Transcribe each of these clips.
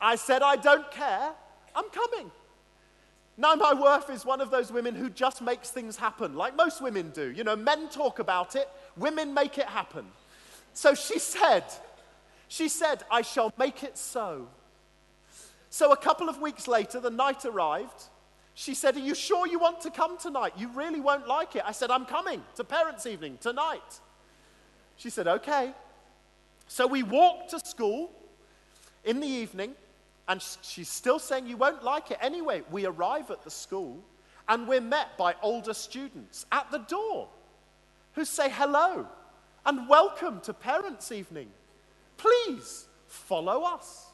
I said, I don't care. I'm coming. Now, my wife is one of those women who just makes things happen, like most women do. You know, men talk about it, women make it happen. So she said, I shall make it so. So a couple of weeks later, the night arrived. She said, are you sure you want to come tonight? You really won't like it. I said, I'm coming to parents' evening tonight. She said, okay. So we walked to school in the evening, and she's still saying, you won't like it. Anyway, we arrive at the school, and we're met by older students at the door who say hello and welcome to parents' evening. Please follow us.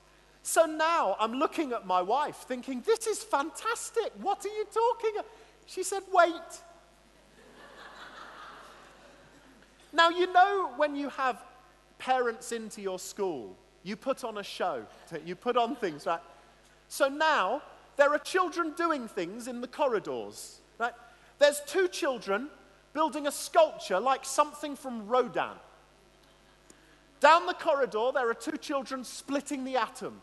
So now I'm looking at my wife thinking, this is fantastic. What are you talking about? She said, wait. Now, you know when you have parents into your school, you put on a show, you put on things, right? So now there are children doing things in the corridors, right? There's 2 children building a sculpture like something from Rodin. Down the corridor, there are 2 children splitting the atom.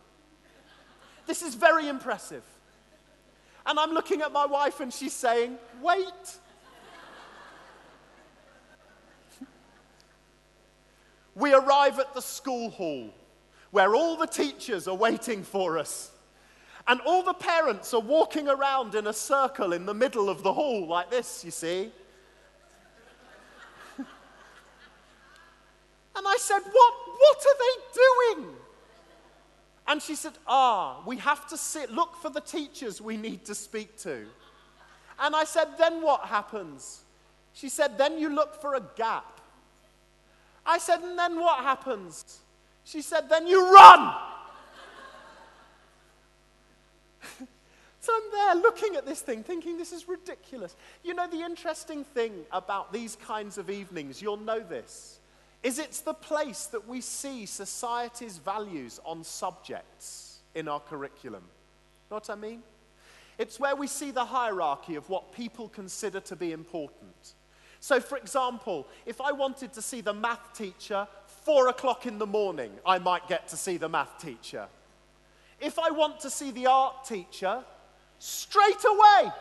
This is very impressive. And I'm looking at my wife and she's saying, wait. We arrive at the school hall where all the teachers are waiting for us. And all the parents are walking around in a circle in the middle of the hall like this, you see. And I said, what are they doing? And she said, we have to look for the teachers we need to speak to. And I said, then what happens? She said, then you look for a gap. I said, and then what happens? She said, then you run. So I'm there looking at this thing, thinking this is ridiculous. You know, the interesting thing about these kinds of evenings, you'll know this, is it's the place that we see society's values on subjects in our curriculum. Know what I mean? It's where we see the hierarchy of what people consider to be important. So, for example, if I wanted to see the math teacher 4 o'clock in the morning, I might get to see the math teacher. If I want to see the art teacher, straight away,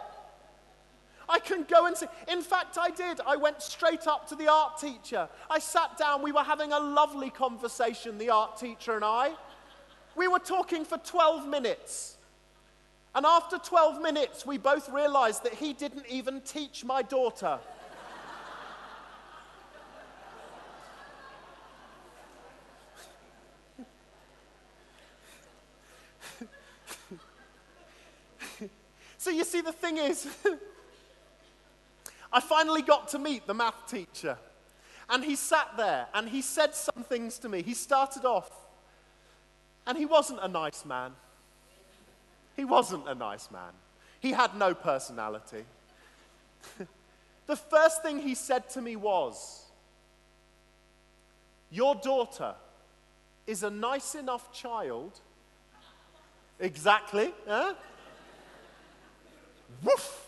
I can go and see. In fact, I did. I went straight up to the art teacher. I sat down. We were having a lovely conversation, the art teacher and I. We were talking for 12 minutes. And after 12 minutes, we both realized that he didn't even teach my daughter. So you see, the thing is, I finally got to meet the math teacher. And he sat there and he said some things to me. He started off, and he wasn't a nice man. He wasn't a nice man. He had no personality. The first thing he said to me was, your daughter is a nice enough child. Exactly, huh? Woof!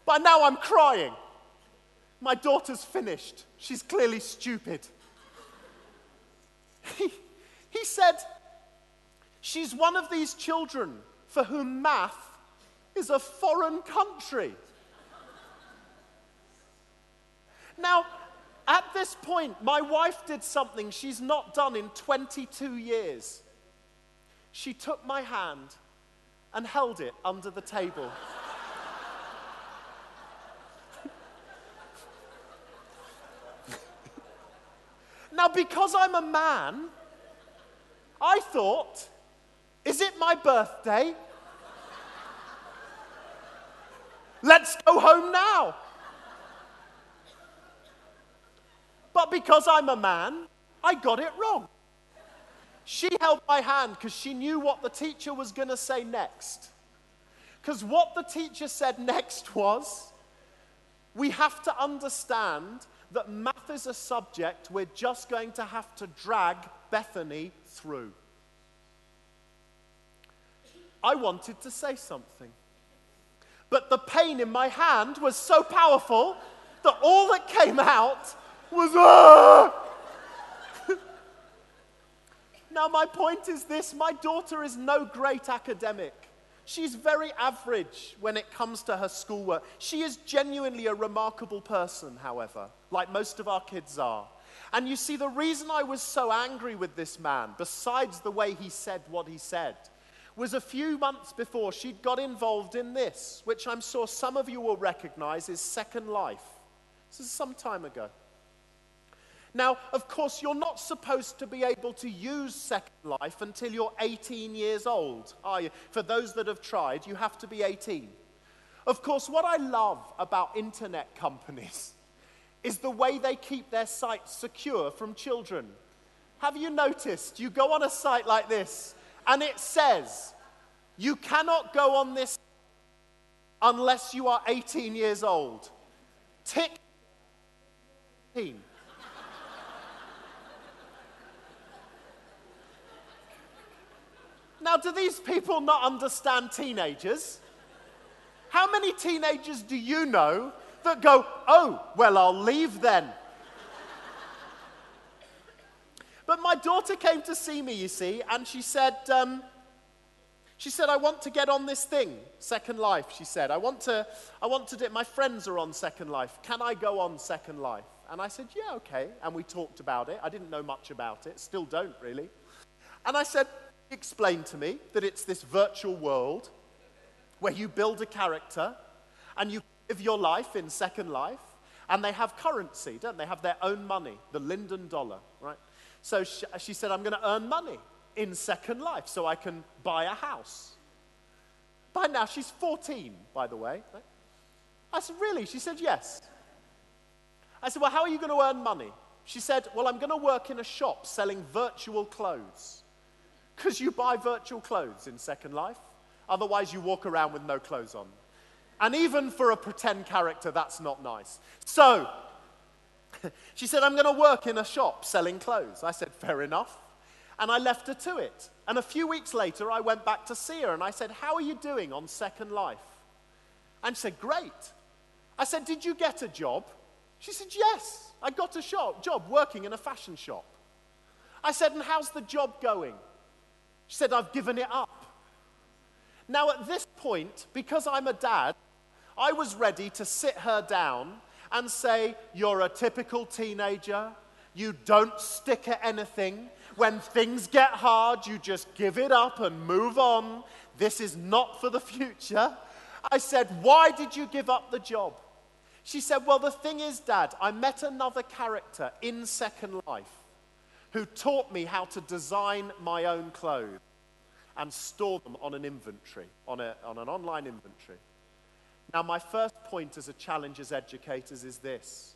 By now I'm crying. My daughter's finished. She's clearly stupid. He said, she's one of these children for whom math is a foreign country. Now, at this point, my wife did something she's not done in 22 years. She took my hand and held it under the table. Now, because I'm a man, I thought, is it my birthday? Let's go home now. But because I'm a man, I got it wrong. She held my hand because she knew what the teacher was going to say next. Because what the teacher said next was, we have to understand that math is a subject we're just going to have to drag Bethany through. I wanted to say something, but the pain in my hand was so powerful that all that came out was, ah! Now, my point is this. My daughter is no great academic. She's very average when it comes to her schoolwork. She is genuinely a remarkable person, however, like most of our kids are. And you see, the reason I was so angry with this man, besides the way he said what he said, was a few months before she'd got involved in this, which I'm sure some of you will recognize is Second Life. This is some time ago. Now, of course, you're not supposed to be able to use Second Life until you're 18 years old, are you? For those that have tried, you have to be 18. Of course, what I love about internet companies is the way they keep their sites secure from children. Have you noticed? You go on a site like this, and it says, you cannot go on this unless you are 18 years old. Tick 18. Now, do these people not understand teenagers? How many teenagers do you know that go, oh, well, I'll leave then? But my daughter came to see me, you see, and she said, I want to get on this thing, Second Life, she said. I want to do it. My friends are on Second Life. Can I go on Second Life? And I said, yeah, okay. And we talked about it. I didn't know much about it. Still don't, really. And I said, explain to me that it's this virtual world where you build a character and you live your life in Second Life, and they have currency, don't they? They have their own money, the Linden dollar, right? So she said, I'm going to earn money in Second Life so I can buy a house. By now, she's 14, by the way. Right? I said, really? She said, yes. I said, well, how are you going to earn money? She said, well, I'm going to work in a shop selling virtual clothes. Because you buy virtual clothes in Second Life. Otherwise, you walk around with no clothes on. And even for a pretend character, that's not nice. So, she said, I'm going to work in a shop selling clothes. I said, fair enough. And I left her to it. And a few weeks later, I went back to see her, and I said, how are you doing on Second Life? And she said, great. I said, did you get a job? She said, yes, I got a job working in a fashion shop. I said, and how's the job going? She said, I've given it up. Now, at this point, because I'm a dad, I was ready to sit her down and say, you're a typical teenager. You don't stick at anything. When things get hard, you just give it up and move on. This is not for the future. I said, why did you give up the job? She said, well, the thing is, Dad, I met another character in Second Life who taught me how to design my own clothes and store them on an inventory, on an online inventory. Now, my first point as a challenge as educators is this.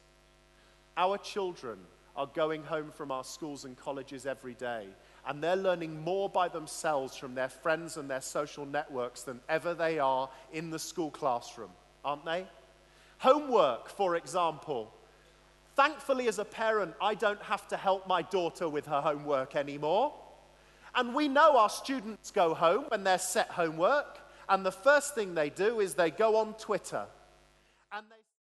Our children are going home from our schools and colleges every day, and they're learning more by themselves from their friends and their social networks than ever they are in the school classroom, aren't they? Homework, for example. Thankfully, as a parent, I don't have to help my daughter with her homework anymore. And we know our students go home when they're set homework, and the first thing they do is they go on Twitter. And they